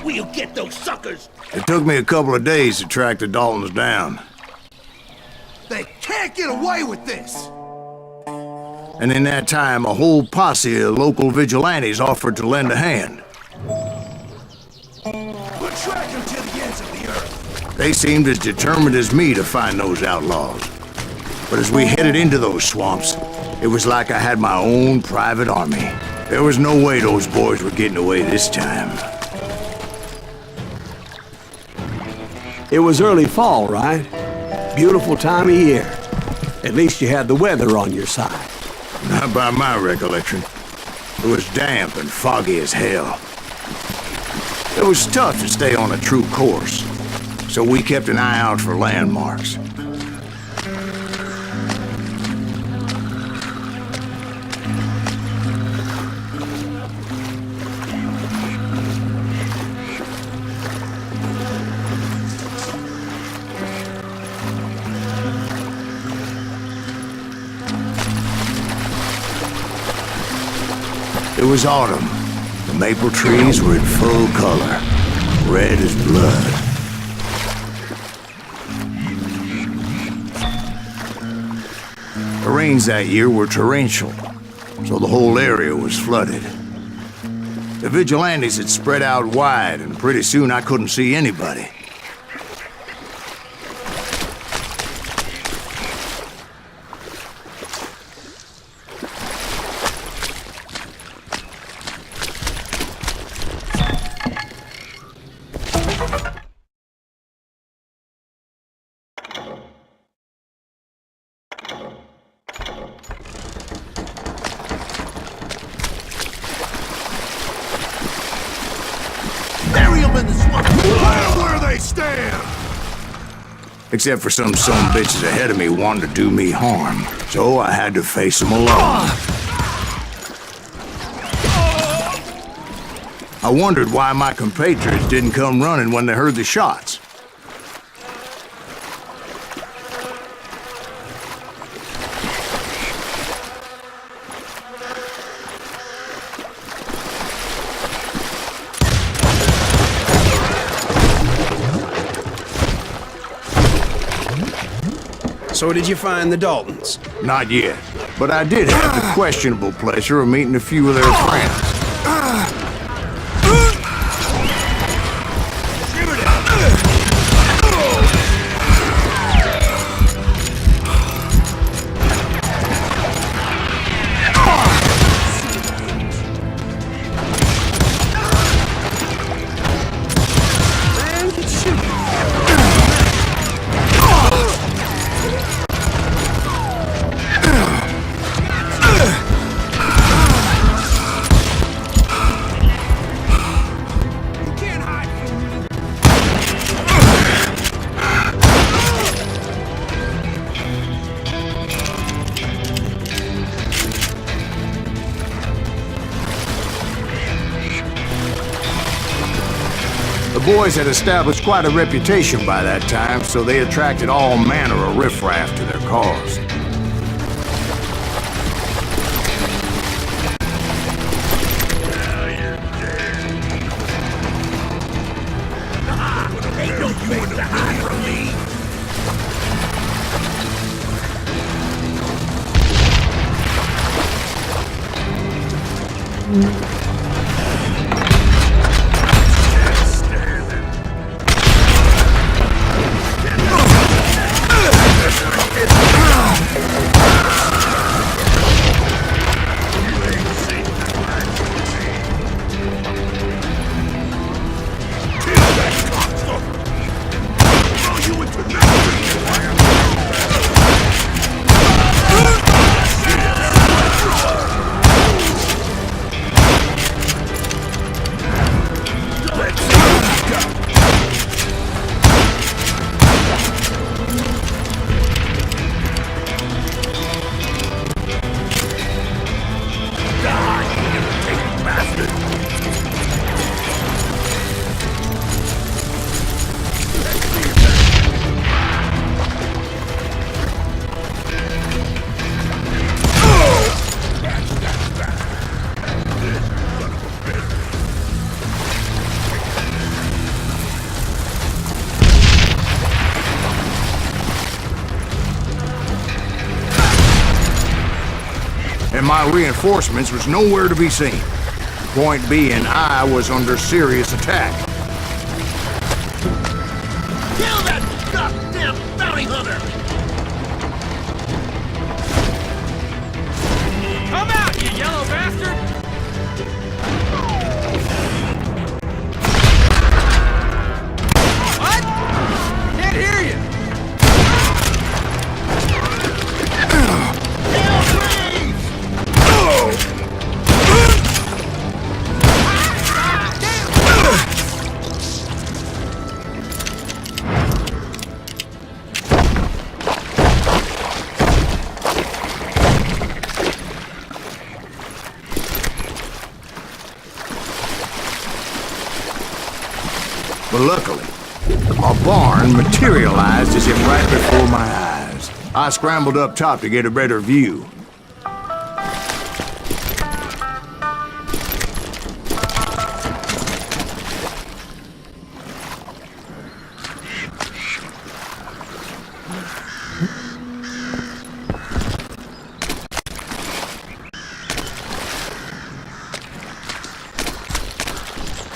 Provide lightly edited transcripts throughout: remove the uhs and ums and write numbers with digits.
We'll get those suckers! It took me a couple of days to track the Daltons down. They can't get away with this! And in that time, a whole posse of local vigilantes offered to lend a hand. We'll track them to the ends of the earth. They seemed as determined as me to find those outlaws. But as we headed into those swamps, it was like I had my own private army. There was no way those boys were getting away this time. It was early fall, right? Beautiful time of year. At least you had the weather on your side. Not by my recollection. It was damp and foggy as hell. It was tough to stay on a true course, so we kept an eye out for landmarks. It was autumn. The maple trees were in full color, red as blood. The rains that year were torrential, so the whole area was flooded. The vigilantes had spread out wide, and pretty soon I couldn't see anybody. Where they stand! Except for some bitches ahead of me wanting to do me harm, so I had to face them alone. I wondered why my compatriots didn't come running when they heard the shots. So did you find the Daltons? Not yet, but I did have the questionable pleasure of meeting a few of their friends. The boys had established quite a reputation by that time, so they attracted all manner of riffraff to their cause. Ain't no place to hide from me! my reinforcements was nowhere to be seen. Point being, I was under serious attack. Kill that goddamn bounty hunter! Come out, you yellow bastard! What? Can't hear you! But luckily, a barn materialized as if right before my eyes. I scrambled up top to get a better view.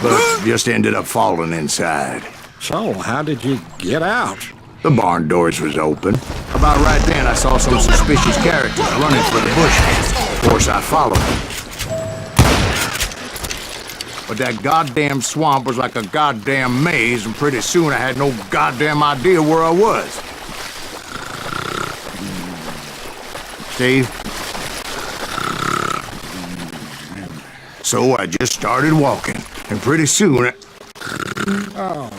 But just ended up falling inside. So, how did you get out? The barn doors was open. About right then, I saw some suspicious characters running for the bushes. Of course, I followed them. But that goddamn swamp was like a goddamn maze, and pretty soon I had no goddamn idea where I was. Steve? So I just started walking, and pretty soon... Oh.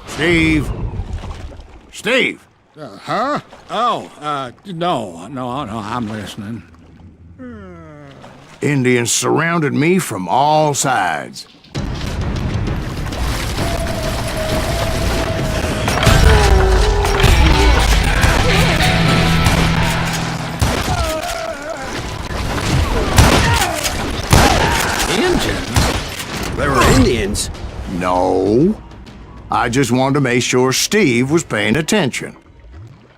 Steve? Steve? Huh? Oh, no, I'm listening. Indians surrounded me from all sides. Indians? They were Indians? No. I just wanted to make sure Steve was paying attention.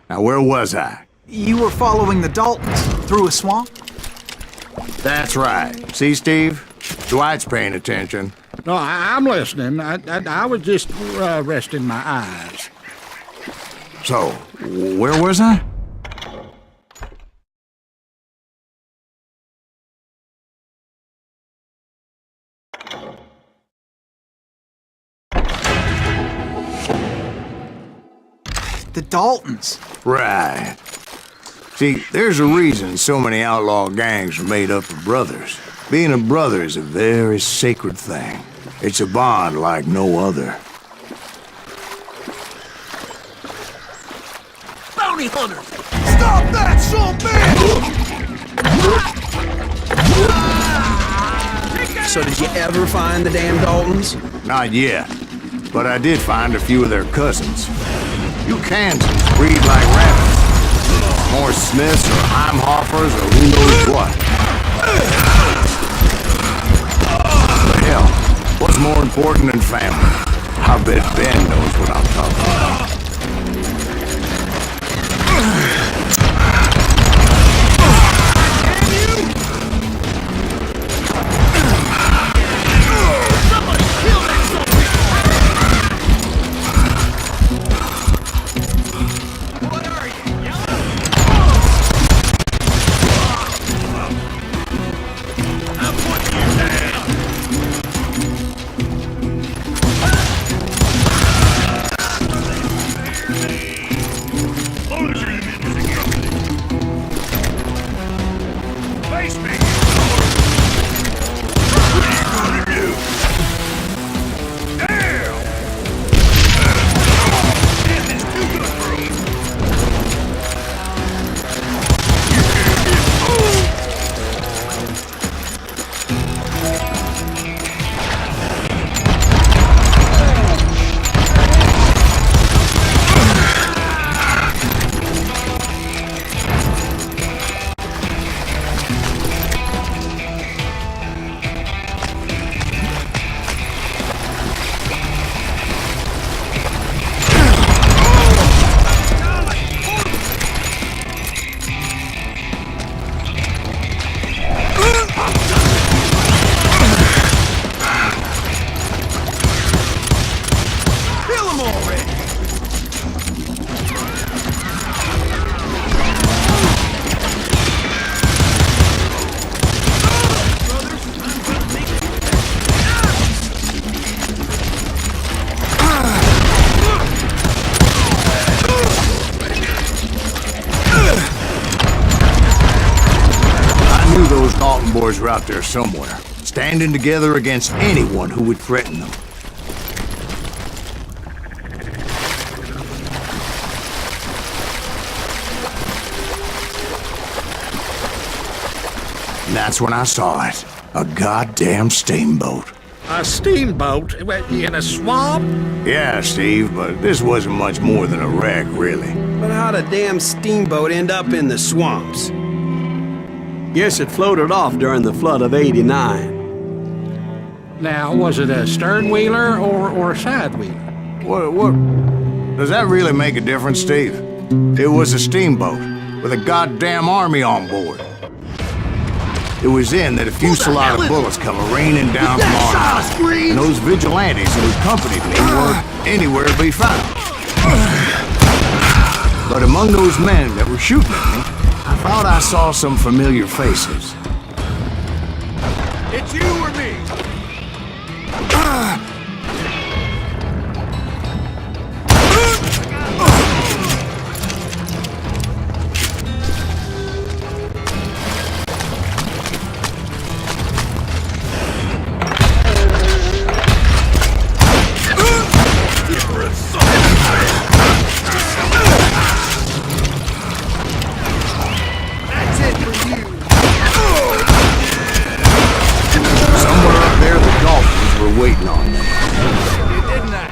Now, where was I? You were following the Daltons through a swamp? That's right. See, Steve? Dwight's paying attention. No, I'm listening. I was just resting my eyes. So, where was I? The Daltons. Right. See, there's a reason so many outlaw gangs are made up of brothers. Being a brother is a very sacred thing. It's a bond like no other. Bounty hunters! Stop that, son bitch! So did you ever find the damn Daltons? Not yet, but I did find a few of their cousins. You Kansans breed like rabbits. More Smiths or Heimhoffers or who knows what. But hell, what's more important than family? I bet Ben knows what I'm talking about. boys were out there somewhere, standing together against anyone who would threaten them. And that's when I saw it. A goddamn steamboat. A steamboat in a swamp? Yeah, Steve, but this wasn't much more than a wreck, really. But how'd a damn steamboat end up in the swamps? Guess it floated off during the flood of '89. Now, was it a stern wheeler or a side wheeler? What? Does that really make a difference, Steve? It was a steamboat with a goddamn army on board. It was then that a fusillade of bullets come raining down from on high, and those vigilantes who accompanied me weren't anywhere to be found. But among those men that were shooting at me, I thought I saw some familiar faces. It's you or me. That's it for you. Somewhere up there, the dolphins were waiting on them. Didn't I?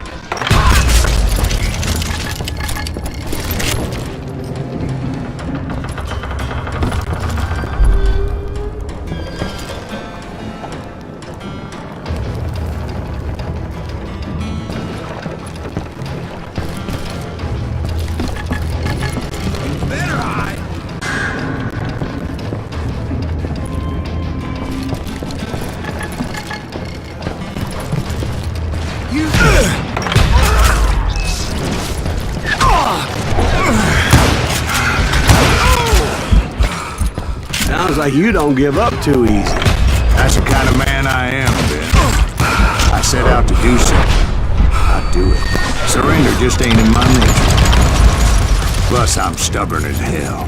Better hide. Sounds like you don't give up too easy. That's the kind of man I am, Ben. I set out to do something. I do it. Surrender just ain't in my nature. Plus, I'm stubborn as hell.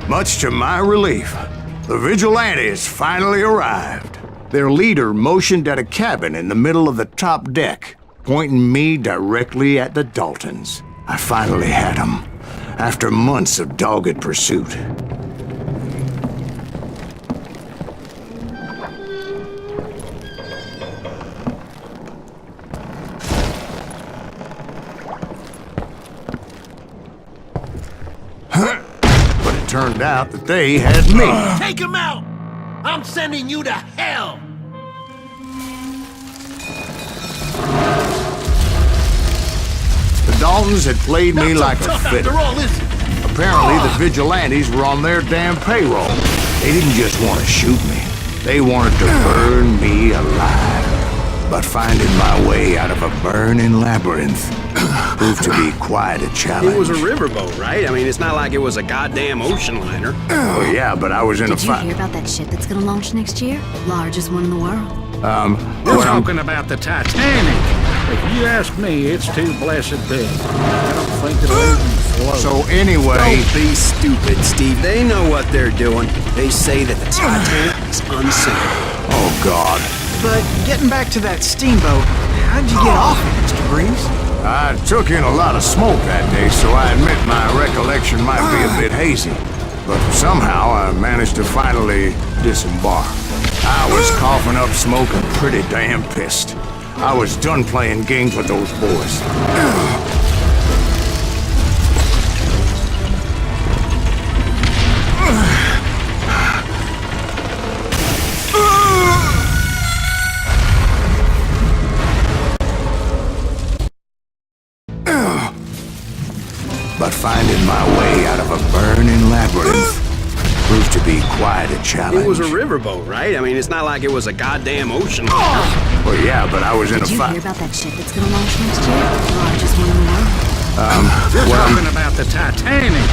Much to my relief, the vigilantes finally arrived. Their leader motioned at a cabin in the middle of the top deck, pointing me directly at the Daltons. I finally had them, after months of dogged pursuit. Turned out that they had me. Take him out! I'm sending you to hell! The Daltons had played me Not so like a tough fiddle. after all, is it? Apparently, the vigilantes were on their damn payroll. They didn't just want to shoot me. They wanted to burn me alive. But finding my way out of a burning labyrinth proved to be quite a challenge. It was a riverboat, right? I mean, it's not like it was a goddamn ocean liner. Oh, yeah, but I was in a Did you fight. hear about that ship that's gonna launch next year? Largest one in the world. We're talking about the Titanic. If you ask me, it's too blessed big. I don't think it'll even float. So anyway, Don't be stupid, Steve. They know what they're doing. They say that the Titanic is unsinkable. oh God. But getting back to that steamboat, how'd you get off it? Mr. Greaves? I took in a lot of smoke that day, so I admit my recollection might be a bit hazy. But somehow I managed to finally disembark. I was coughing up smoke and pretty damn pissed. I was done playing games with those boys. But finding my way out of a burning labyrinth proved to be quite a challenge. It was a riverboat, right? I mean, it's not like it was a goddamn ocean. Well, yeah, but I was in Did a you fight. hear about that ship that's gonna launch next year? Largest one in the world. You're talking about the Titanic.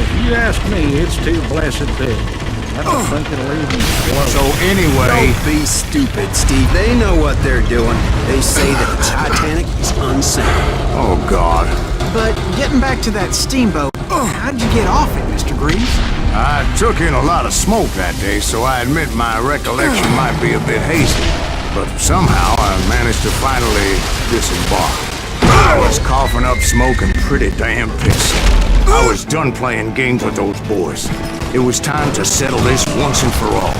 If you ask me, it's too blessed big. I don't think it'll even float. So anyway, Don't be stupid, Steve. They know what they're doing. They say that the Titanic is unsank. oh God. But getting back to that steamboat, how'd you get off it, Mr. Greaves? I took in a lot of smoke that day, so I admit my recollection might be a bit hazy. But somehow I managed to finally disembark. I was coughing up smoke and pretty damn pissed. I was done playing games with those boys. It was time to settle this once and for all.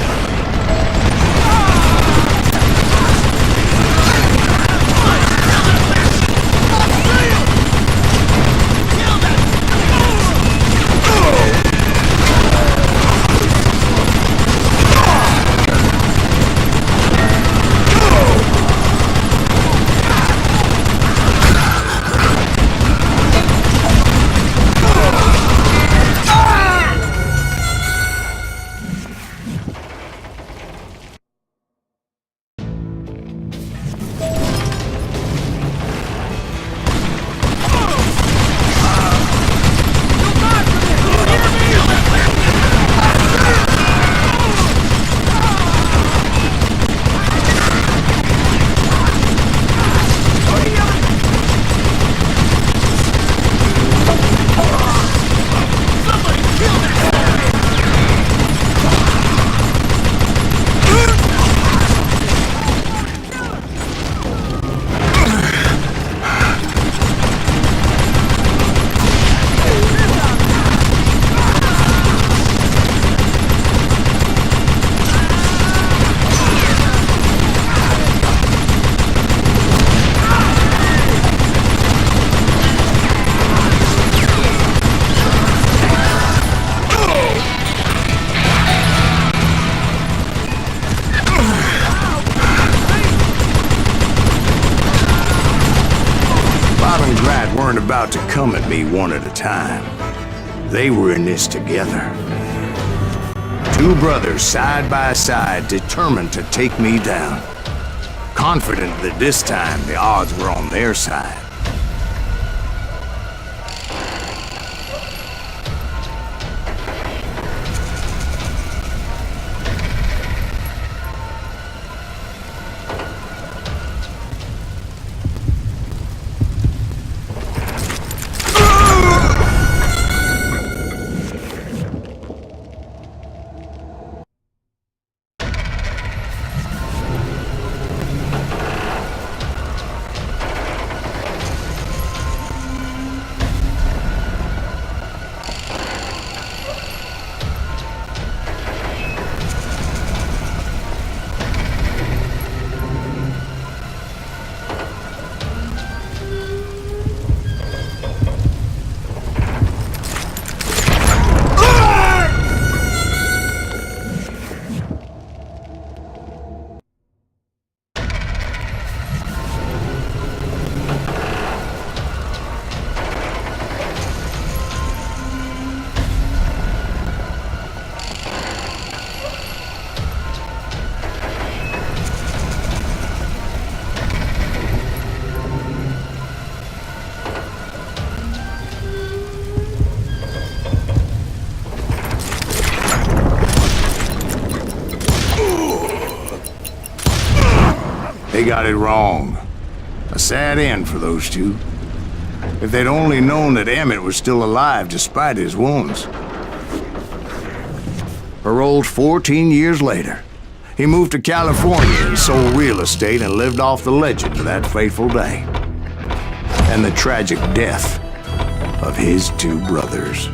Weren't about to come at me one at a time. They were in this together. Two brothers side by side, determined to take me down. Confident that this time the odds were on their side. They got it wrong. A sad end for those two. If they'd only known that Emmett was still alive despite his wounds. Paroled 14 years later, he moved to California and sold real estate and lived off the legend of that fateful day. and the tragic death of his two brothers.